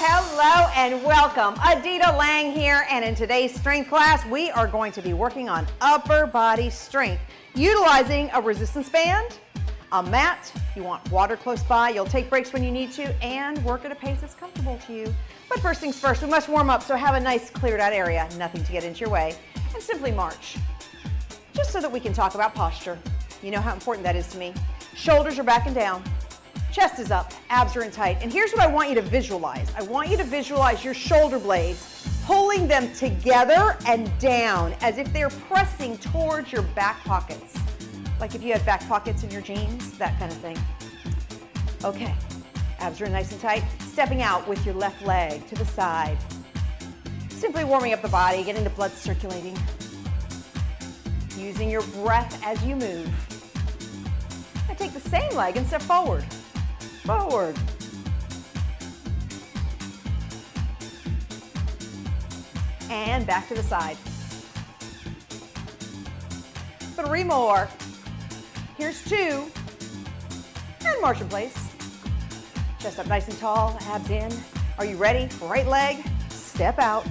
Hello and welcome. Adita Lang here, and in today's strength class, we are going to be working on upper body strength, utilizing a resistance band, a mat. You want water close by. You'll take breaks when you need to, and work at a pace that's comfortable to you. But first things first, we must warm up, so have a nice cleared out area, nothing to get into your way, and simply march, just so that we can talk about posture. You know how important that is to me. Shoulders are back and down. Chest is up, abs are in tight. And here's what I want you to visualize. I want you to visualize your shoulder blades, pulling them together and down as if they're pressing towards your back pockets. Like if you had back pockets in your jeans, that kind of thing. Okay, abs are nice and tight. Stepping out with your left leg to the side. Simply warming up the body, getting the blood circulating. Using your breath as you move. I take the same leg and step forward. Forward. And back to the side. 3 more. Here's 2. And march in place. Chest up nice and tall, abs in. Are you ready? Right leg, step out.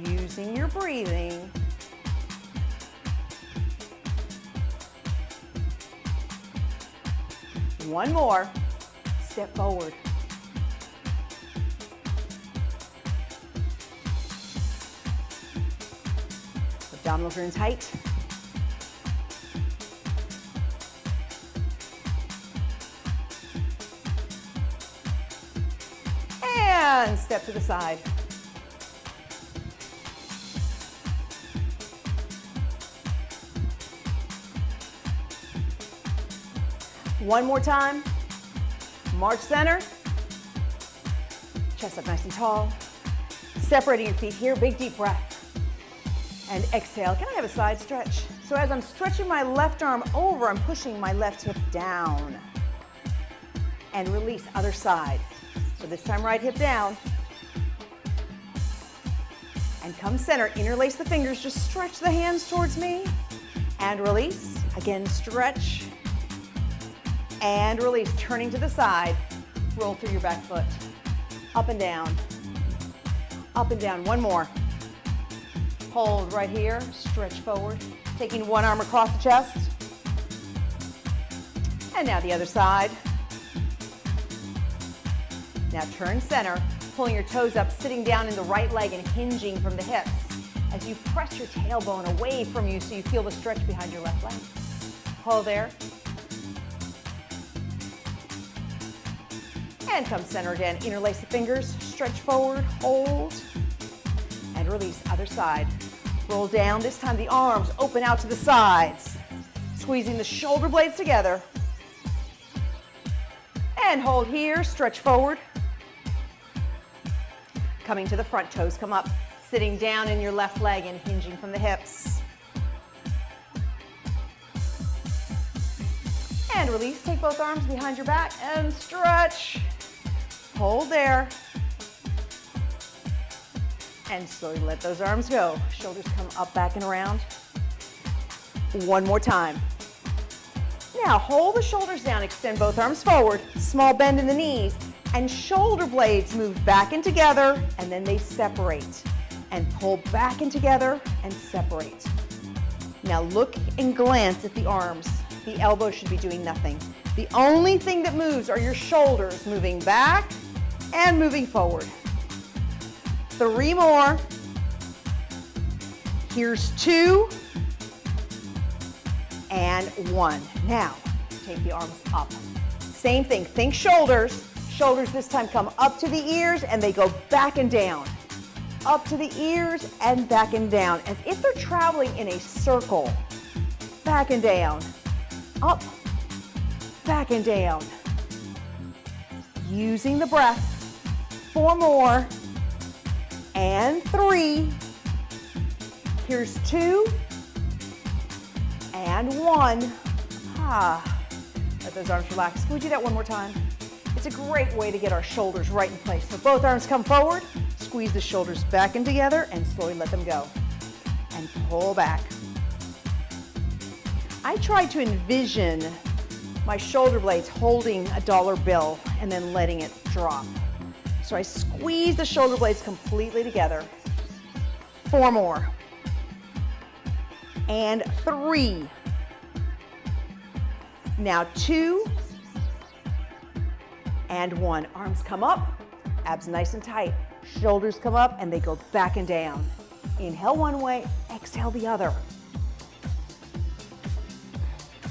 Using your breathing. One more, step forward. Abdominals are in tight. And step to the side. One more time. March center. Chest up nice and tall. Separating your feet here. Big deep breath. And exhale. Can I have a side stretch? So as I'm stretching my left arm over, I'm pushing my left hip down. And release other side. So this time right hip down. And come center. Interlace the fingers. Just stretch the hands towards me. And release. Again, stretch. And release, turning to the side. Roll through your back foot. Up and down. Up and down. One more. Hold right here. Stretch forward. Taking one arm across the chest. And now the other side. Now turn center. Pulling your toes up, sitting down in the right leg and hinging from the hips as you press your tailbone away from you so you feel the stretch behind your left leg. Hold there. And come center again. Interlace the fingers, stretch forward, hold, and release. Other side. Roll down. This time the arms open out to the sides. Squeezing the shoulder blades together. And hold here, stretch forward. Coming to the front, toes come up. Sitting down in your left leg and hinging from the hips. And release. Take both arms behind your back and stretch. Hold there. And slowly let those arms go. Shoulders come up, back, and around. One more time. Now hold the shoulders down, extend both arms forward, small bend in the knees, and shoulder blades move back and together, and then they separate. And pull back and together, and separate. Now look and glance at the arms. The elbows should be doing nothing. The only thing that moves are your shoulders moving back and moving forward. 3 more. Here's 2 and 1. Now, take the arms up. Same thing, think shoulders. Shoulders this time come up to the ears and they go back and down. Up to the ears and back and down, as if they're traveling in a circle. Back and down. Up, back and down. Using the breath. 4 more. And 3. Here's 2. And 1. Let those arms relax. Can we do that one more time? It's a great way to get our shoulders right in place. So both arms come forward. Squeeze the shoulders back and together and slowly let them go. And pull back. I try to envision my shoulder blades holding a dollar bill and then letting it drop. So I squeeze the shoulder blades completely together. 4 more. And 3. Now 2. And 1. Arms come up, abs nice and tight. Shoulders come up and they go back and down. Inhale one way, exhale the other.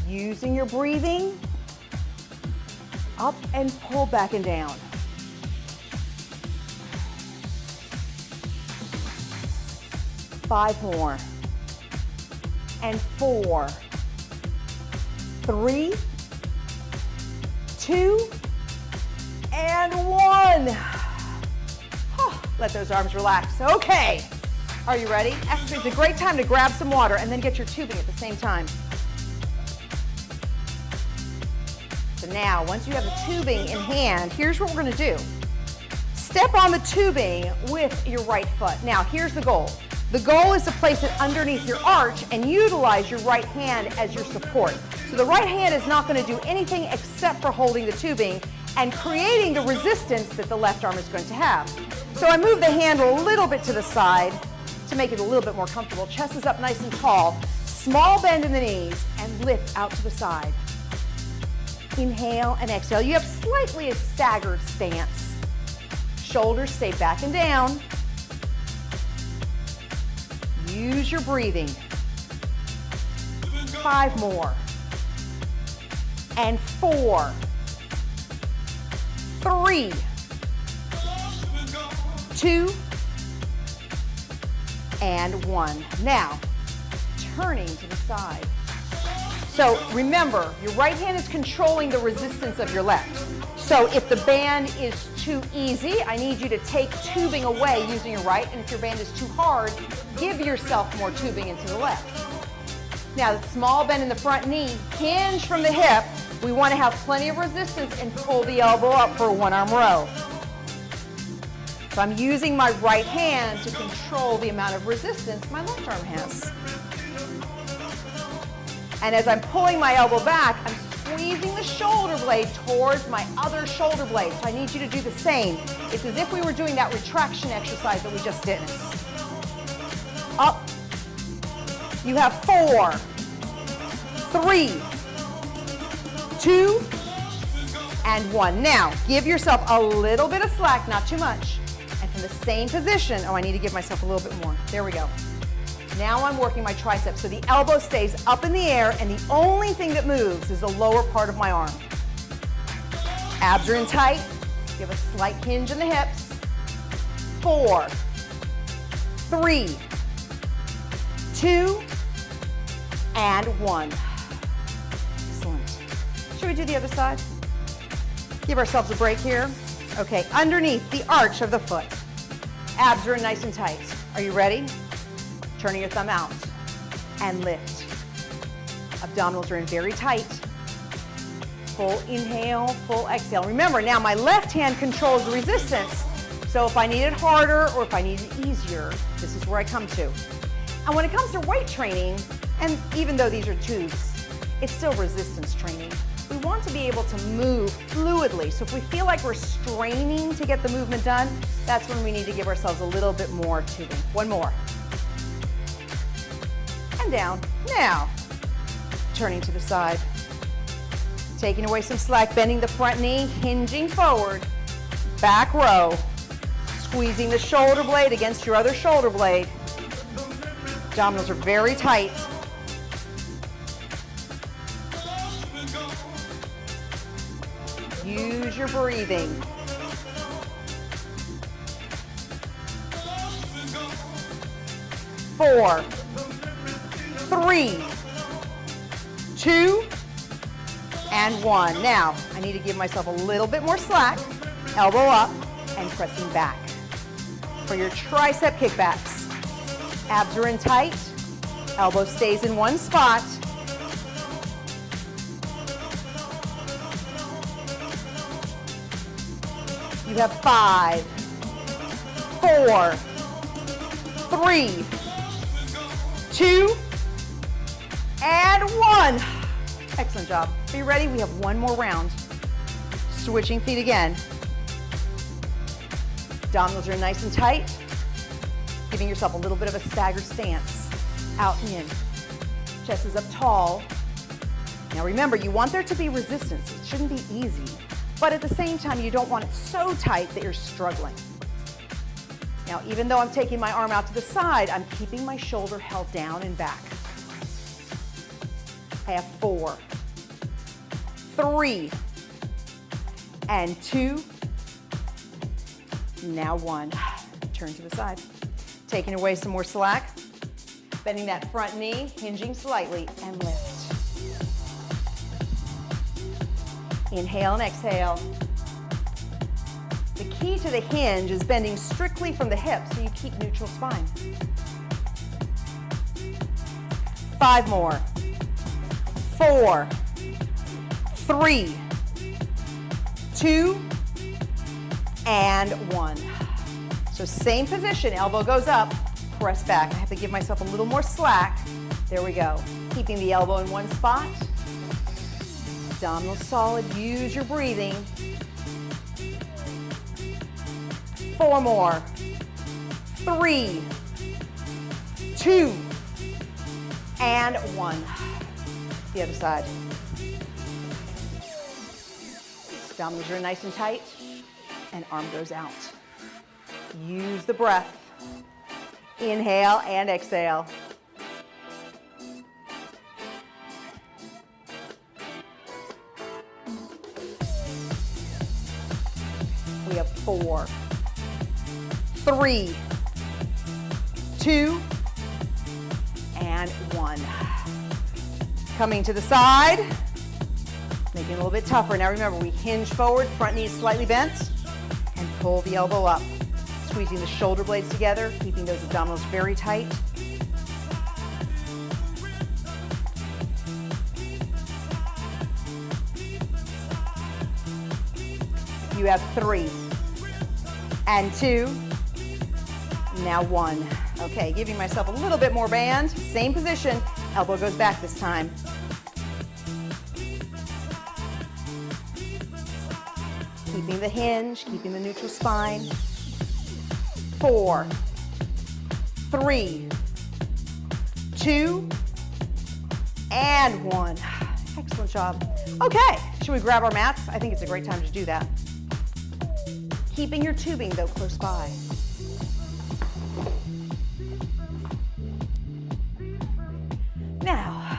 Using your breathing, up and pull back and down. 5 more. And 4. 3, 2, and 1. Let those arms relax. Okay. Are you ready? Actually, it's a great time to grab some water and then get your tubing at the same time. So now, once you have the tubing in hand, here's what we're going to do. Step on the tubing with your right foot. Now, here's the goal. The goal is to place it underneath your arch and utilize your right hand as your support. So the right hand is not going to do anything except for holding the tubing and creating the resistance that the left arm is going to have. So I move the hand a little bit to the side to make it a little bit more comfortable. Chest is up nice and tall. Small bend in the knees and lift out to the side. Inhale and exhale. You have slightly a staggered stance. Shoulders stay back and down. Use your breathing. 5 more. And 4. 3. 2. And 1. Now, turning to the side. So remember, your right hand is controlling the resistance of your left. So if the band is too easy, I need you to take tubing away using your right, and if your band is too hard, give yourself more tubing into the left. Now, the small bend in the front knee, hinge from the hip. We want to have plenty of resistance and pull the elbow up for a 1-arm row. So I'm using my right hand to control the amount of resistance my left arm has. And as I'm pulling my elbow back, I'm squeezing the shoulder blade towards my other shoulder blade. So I need you to do the same. It's as if we were doing that retraction exercise that we just did. Up. You have 4, 3, 2, and 1. Now, give yourself a little bit of slack, not too much. And from the same position, I need to give myself a little bit more. There we go. Now I'm working my triceps, so the elbow stays up in the air, and the only thing that moves is the lower part of my arm. Abs are in tight. Give a slight hinge in the hips. 4, 3, 2, and 1. Excellent. Should we do the other side? Give ourselves a break here. Okay, underneath the arch of the foot. Abs are nice and tight. Are you ready? Turning your thumb out and lift. Abdominals are in very tight. Full inhale, full exhale. Remember, now my left hand controls the resistance. So if I need it harder or if I need it easier, this is where I come to. And when it comes to weight training, and even though these are tubes, it's still resistance training. We want to be able to move fluidly. So if we feel like we're straining to get the movement done, that's when we need to give ourselves a little bit more tubing. 1 more. And down. Now, turning to the side. Taking away some slack, bending the front knee, hinging forward. Back row. Squeezing the shoulder blade against your other shoulder blade. Abdominals are very tight. Use your breathing. 4, 3, 2, and 1. Now, I need to give myself a little bit more slack. Elbow up and pressing back. For your tricep kickbacks. Abs are in tight. Elbow stays in one spot. You have 5, 4, 3, 2, and 1. Excellent job. Are you ready? We have one more round. Switching feet again. Abdominals are nice and tight. Giving yourself a little bit of a staggered stance. Out and in. Chest is up tall. Now remember, you want there to be resistance. It shouldn't be easy. But at the same time, you don't want it so tight that you're struggling. Now, even though I'm taking my arm out to the side, I'm keeping my shoulder held down and back. I have 4, 3, and 2. Now 1. Turn to the side. Taking away some more slack. Bending that front knee, hinging slightly, and lift. Inhale and exhale. The key to the hinge is bending strictly from the hips so you keep neutral spine. 5 more. 4, 3, 2, and 1. So same position, elbow goes up, press back. I have to give myself a little more slack. There we go. Keeping the elbow in one spot. Abdominals solid, use your breathing. 4 more. 3, 2, and 1. The other side. Abdominals are nice and tight, and arm goes out. Use the breath. Inhale and exhale. We have 4, 3, 2, and 1. Coming to the side, making it a little bit tougher. Now remember, we hinge forward, front knee is slightly bent, and pull the elbow up. Squeezing the shoulder blades together, keeping those abdominals very tight. You have 3, and 2, now 1. Okay, giving myself a little bit more band. Same position, elbow goes back this time. Keeping the hinge, keeping the neutral spine. 4, 3, 2, and 1. Excellent job. Okay, should we grab our mats? I think it's a great time to do that. Keeping your tubing, though, close by. Now,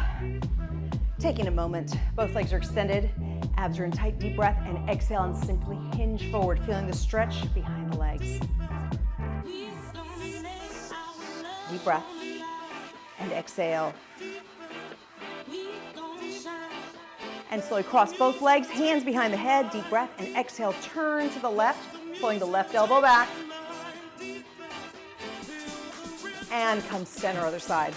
taking a moment, both legs are extended, abs are in tight, deep breath, and exhale and simply hinge forward, feeling the stretch behind the legs. Deep breath, and exhale. And slowly cross both legs, hands behind the head, deep breath, and exhale, turn to the left, pulling the left elbow back. And come center, other side.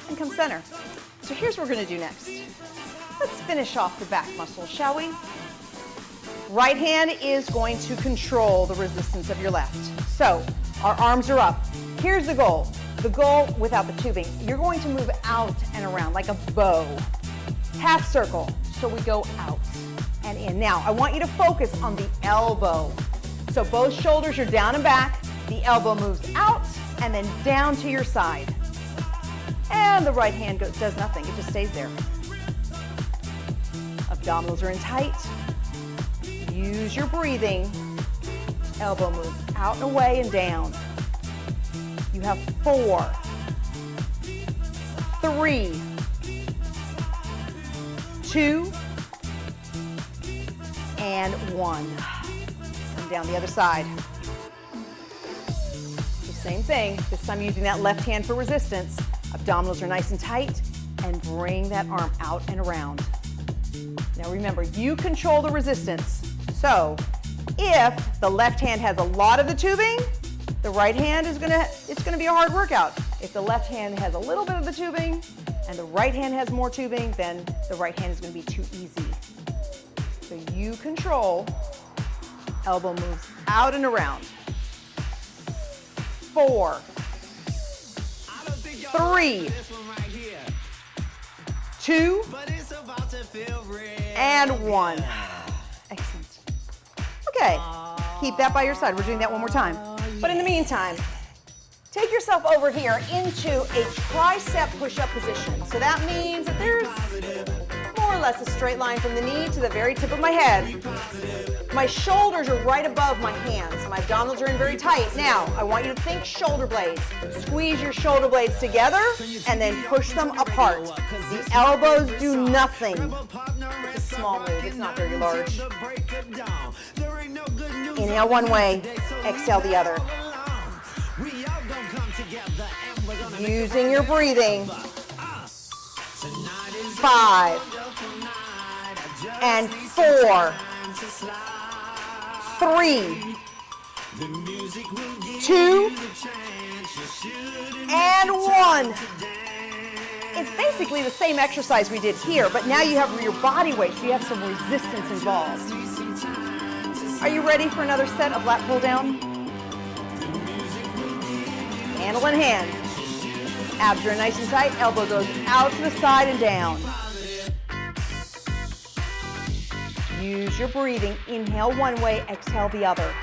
And come center. So here's what we're gonna do next. Let's finish off the back muscles, shall we? Right hand is going to control the resistance of your left. So our arms are up. Here's the goal. The goal without the tubing. You're going to move out and around like a bow. Half circle. So we go out and in. Now, I want you to focus on the elbow. So both shoulders are down and back. The elbow moves out and then down to your side. And the right hand does nothing. It just stays there. Abdominals are in tight. Use your breathing. Elbow moves out and away and down. You have 4, 3, 2, and 1. Come down the other side. The same thing, this time using that left hand for resistance. Abdominals are nice and tight, and bring that arm out and around. Now remember, you control the resistance. So if the left hand has a lot of the tubing, the right hand is it's gonna be a hard workout. If the left hand has a little bit of the tubing and the right hand has more tubing, then the right hand is gonna be too easy. So you control, elbow moves out and around. 4, 3, 2, and 1. Excellent. Okay, keep that by your side. We're doing that one more time. But in the meantime, take yourself over here into a tricep push-up position. So that means that there's more or less a straight line from the knee to the very tip of my head. My shoulders are right above my hands. My abdominals are in very tight. Now, I want you to think shoulder blades. Squeeze your shoulder blades together and then push them apart. The elbows do nothing. It's a small move. It's not very large. Inhale one way, exhale the other. Using your breathing. 5 and 4, 3, 2, and 1. It's basically the same exercise we did here, but now you have your body weight, so you have some resistance involved. Are you ready for another set of lat pull down? Handle in hand. Abs are nice and tight, elbow goes out to the side and down. Use your breathing. Inhale one way, exhale the other.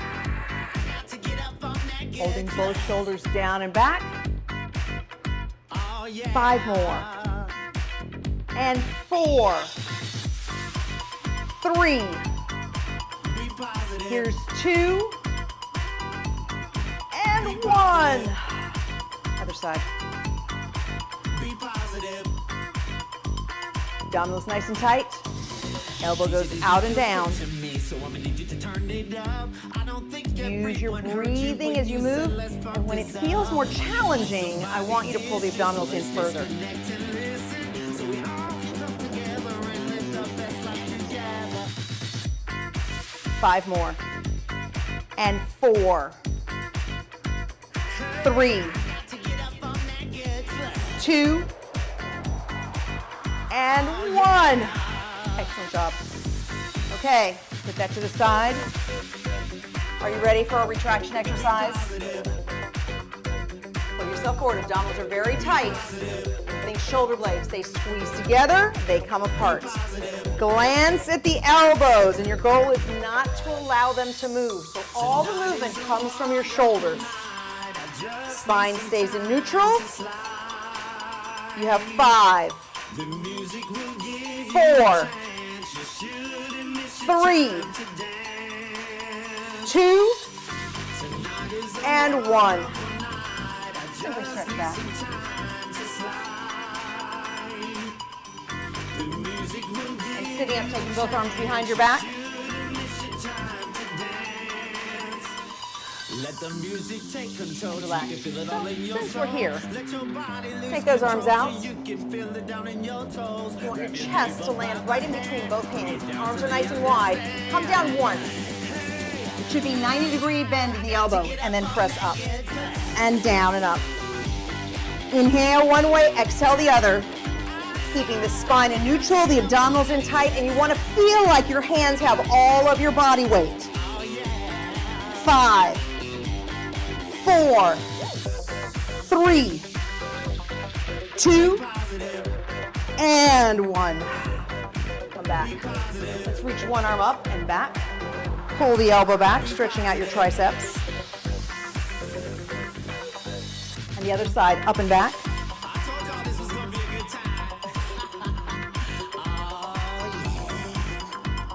Holding both shoulders down and back. 5 more. And 4. 3. Here's 2. And 1. Other side. Abdominals nice and tight. Elbow goes out and down. Use your breathing as you move. And when it feels more challenging, I want you to pull the abdominals in further. 5 more. And 4. 3. 2. And 1. Excellent job. Okay, put that to the side. Are you ready for a retraction exercise? Pull yourself forward. Abdominals are very tight. Think shoulder blades. They squeeze together. They come apart. Glance at the elbows, and your goal is not to allow them to move. So all the movement comes from your shoulders. Spine stays in neutral. You have 5, 4, 3, 2, and 1. Simply stretch back. And sitting up, taking both arms behind your back. Let the music take control. Relax. So, since we're here, take those arms out. You want your chest to land right in between both hands. Arms are nice and wide. Come down once. It should be 90-degree bend in the elbow, and then press up and down and up. Inhale one way, exhale the other. Keeping the spine in neutral, the abdominals in tight, and you want to feel like your hands have all of your body weight. 5, 4, 3, 2, and 1. Come back. Let's reach one arm up and back. Pull the elbow back, stretching out your triceps. And the other side, up and back.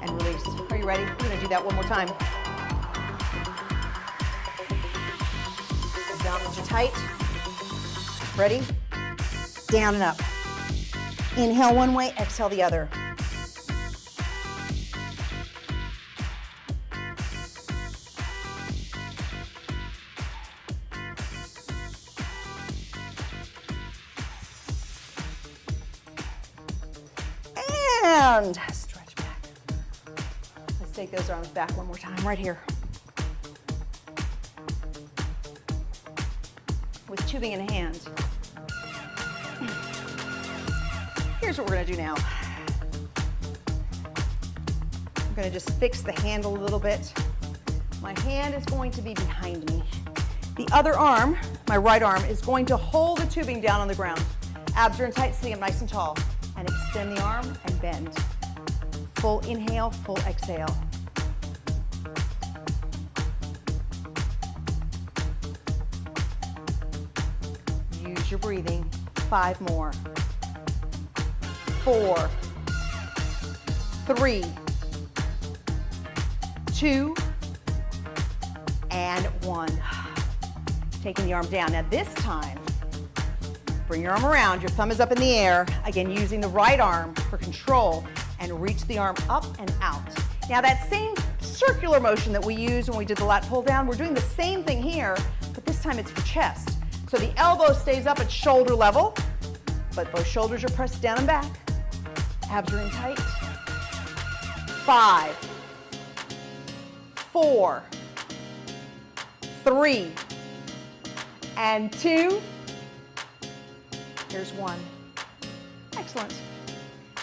And release. Are you ready? We're going to do that one more time. Abdominals are tight. Ready? Down and up. Inhale one way, exhale the other. And stretch back. Let's take those arms back one more time, right here. With tubing in hand. Here's what we're going to do now. I'm going to just fix the handle a little bit. My hand is going to be behind me. The other arm, my right arm, is going to hold the tubing down on the ground. Abs are in tight, sitting up nice and tall. And extend the arm and bend. Full inhale, full exhale. Use your breathing. 5 more. 4, 3, 2, and 1. Taking the arm down. Now this time, bring your arm around. Your thumb is up in the air. Again, using the right arm for control, and reach the arm up and out. Now that same circular motion that we used when we did the lat pull down, we're doing the same thing here, but this time it's for chest. So the elbow stays up at shoulder level, but both shoulders are pressed down and back. Abs are in tight. 5, 4, 3, and 2. Here's 1. Excellent.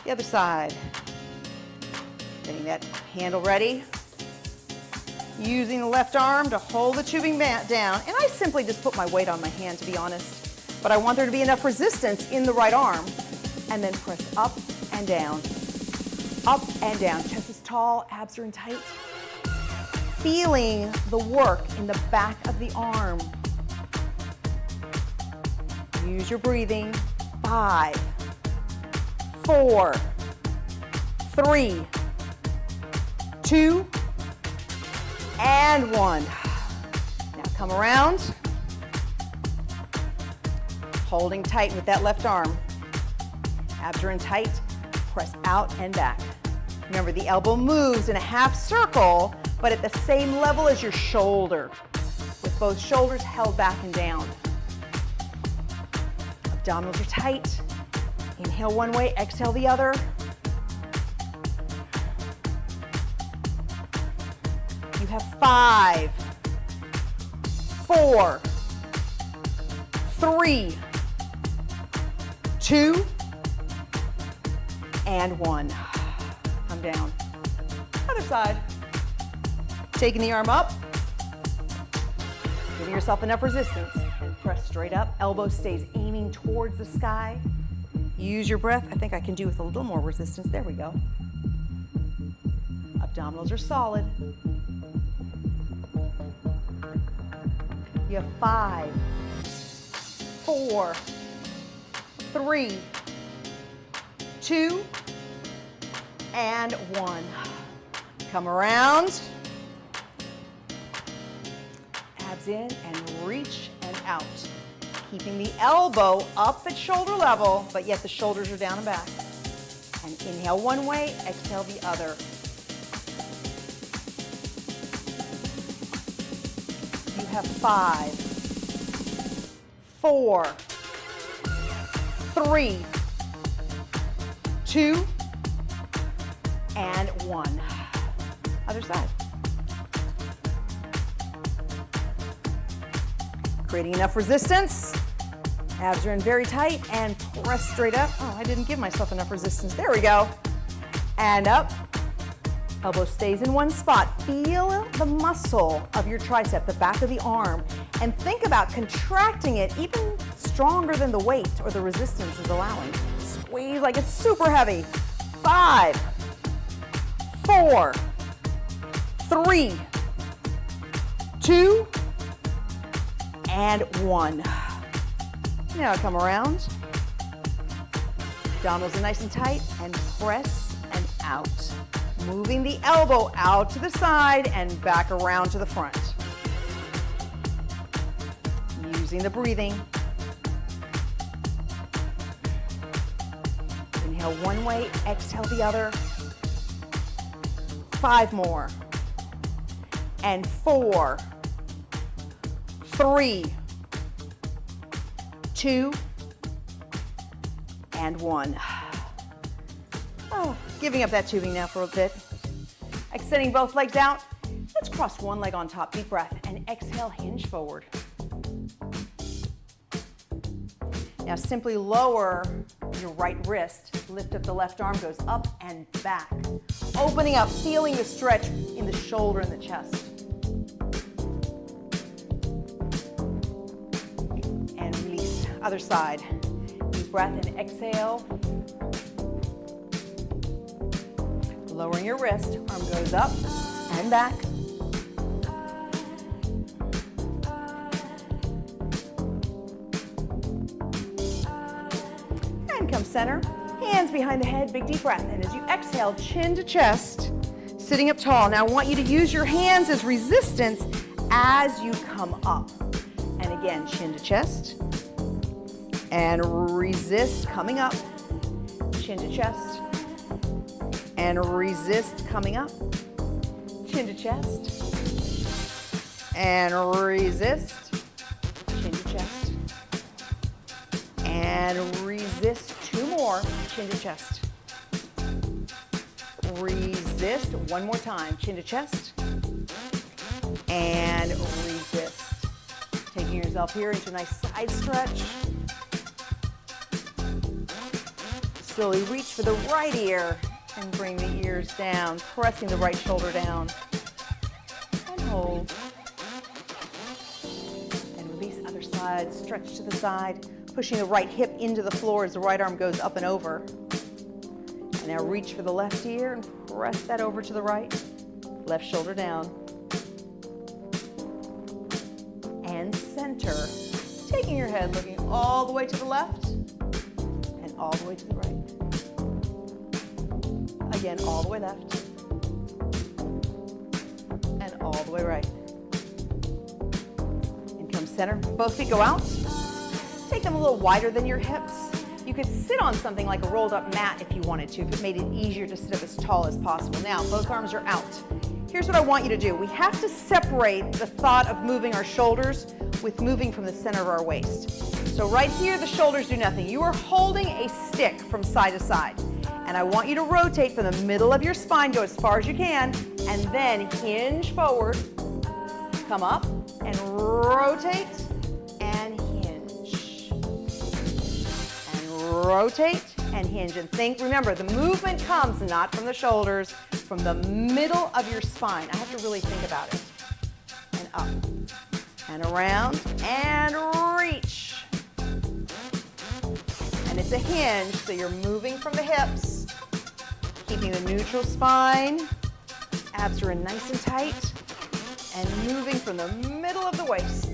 The other side. Getting that handle ready. Using the left arm to hold the tubing down. And I simply just put my weight on my hand, to be honest. But I want there to be enough resistance in the right arm. And then press up and down. Up and down. Chest is tall, abs are in tight. Feeling the work in the back of the arm. Use your breathing. 5, 4, 3, 2, and 1. Now come around. Holding tight with that left arm. Abs are in tight. Press out and back. Remember, the elbow moves in a half circle, but at the same level as your shoulder, with both shoulders held back and down. Abdominals are tight. Inhale one way, exhale the other. You have 5, 4, 3, 2, and 1. Come down. Other side. Taking the arm up. Giving yourself enough resistance. And press straight up. Elbow stays aiming towards the sky. Use your breath. I think I can do with a little more resistance. There we go. Abdominals are solid. You have 5, 4, 3, 2, and 1. Come around. Abs in and reach and out. Keeping the elbow up at shoulder level, but yet the shoulders are down and back. And inhale one way, exhale the other. You have 5, 4, 3, 2, and 1. Other side. Creating enough resistance. Abs are in very tight and press straight up. Oh, I didn't give myself enough resistance. There we go. And up. Elbow stays in one spot. Feel the muscle of your tricep, the back of the arm, and think about contracting it even stronger than the weight or the resistance is allowing. Squeeze like it's super heavy. 5, 4, 3, 2, and 1. Now come around. Abdominals are nice and tight, and press and out. Moving the elbow out to the side and back around to the front. Using the breathing. Inhale one way, exhale the other. 5 more. And 4, 3, 2, and 1. Oh, giving up that tubing now for a bit. Extending both legs out. Let's cross one leg on top, deep breath, and exhale, hinge forward. Now simply lower your right wrist, lift up the left arm, goes up and back. Opening up, feeling the stretch in the shoulder and the chest. other side. Deep breath and exhale. Lowering your wrist, arm goes up and back. And come center, hands behind the head, big deep breath. And as you exhale, chin to chest, sitting up tall. Now I want you to use your hands as resistance as you come up. And again, chin to chest. And resist coming up. Chin to chest. And resist coming up. Chin to chest. And resist. Chin to chest. And resist. Two more. Chin to chest. Resist. One more time. Chin to chest. And resist. Taking yourself here into a nice side stretch. Slowly reach for the right ear and bring the ears down, pressing the right shoulder down. And hold. And release other side, stretch to the side, pushing the right hip into the floor as the right arm goes up and over. And now reach for the left ear and press that over to the right. Left shoulder down. And center. Taking your head, looking all the way to the left and all the way to the right. Again, all the way left and all the way right. And come center. Both feet go out. Take them a little wider than your hips. You could sit on something like a rolled up mat if you wanted to, if it made it easier to sit up as tall as possible. Now, both arms are out. Here's what I want you to do. We have to separate the thought of moving our shoulders with moving from the center of our waist. So right here, the shoulders do nothing. You are holding a stick from side to side. And I want you to rotate from the middle of your spine, go as far as you can, and then hinge forward, come up, and rotate, and hinge. And rotate, and hinge. And think, remember, the movement comes not from the shoulders, from the middle of your spine. I have to really think about it. And up, and around, and reach. And it's a hinge, so you're moving from the hips, keeping the neutral spine, abs are in nice and tight, and moving from the middle of the waist.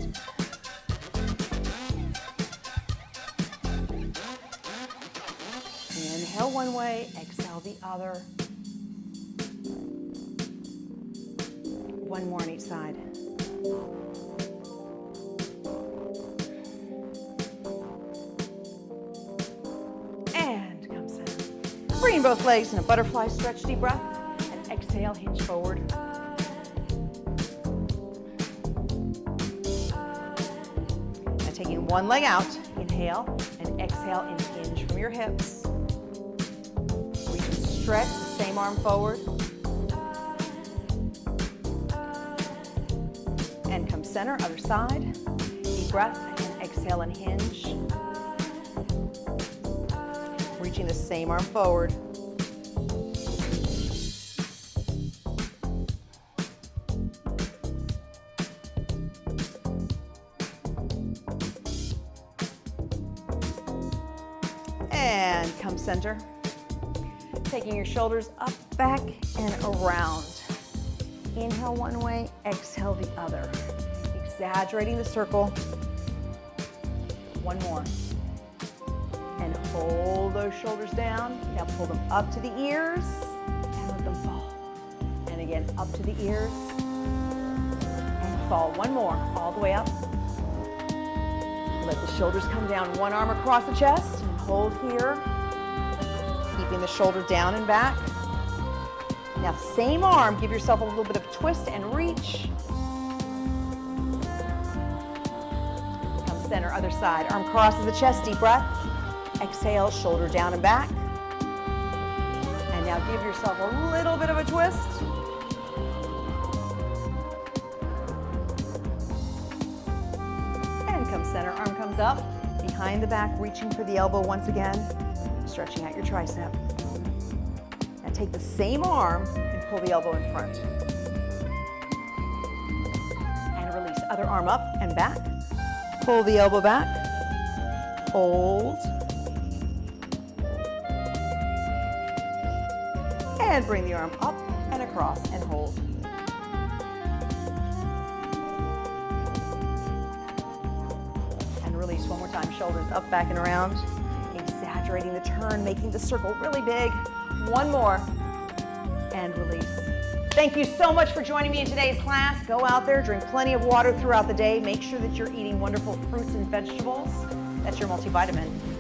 Inhale one way, exhale the other. One more on each side. And come center. Bring both legs in a butterfly stretch, deep breath, and exhale, hinge forward. Now taking one leg out, inhale, and exhale and hinge from your hips. Reach and stretch, the same arm forward. And come center, other side. Deep breath, and exhale and hinge. Reaching the same arm forward. And come center. Taking your shoulders up, back, and around. Inhale one way, exhale the other. Exaggerating the circle. One more. And hold those shoulders down. Now pull them up to the ears and let them fall. And again, up to the ears and fall. One more, all the way up. Let the shoulders come down. One arm across the chest and hold here. Keeping the shoulder down and back. Now same arm, give yourself a little bit of twist and reach. Come center, other side. Arm crosses the chest, deep breath. Exhale, shoulder down and back. And now give yourself a little bit of a twist. And come center, arm comes up, behind the back, reaching for the elbow once again, stretching out your tricep. Now take the same arm and pull the elbow in front. And release, other arm up and back. Pull the elbow back. hold, and bring the arm up and across and hold. And release one more time, shoulders up, back, and around. Exaggerating the turn, making the circle really big. One more, and release. Thank you so much for joining me in today's class. Go out there, drink plenty of water throughout the day. Make sure that you're eating wonderful fruits and vegetables. That's your multivitamin.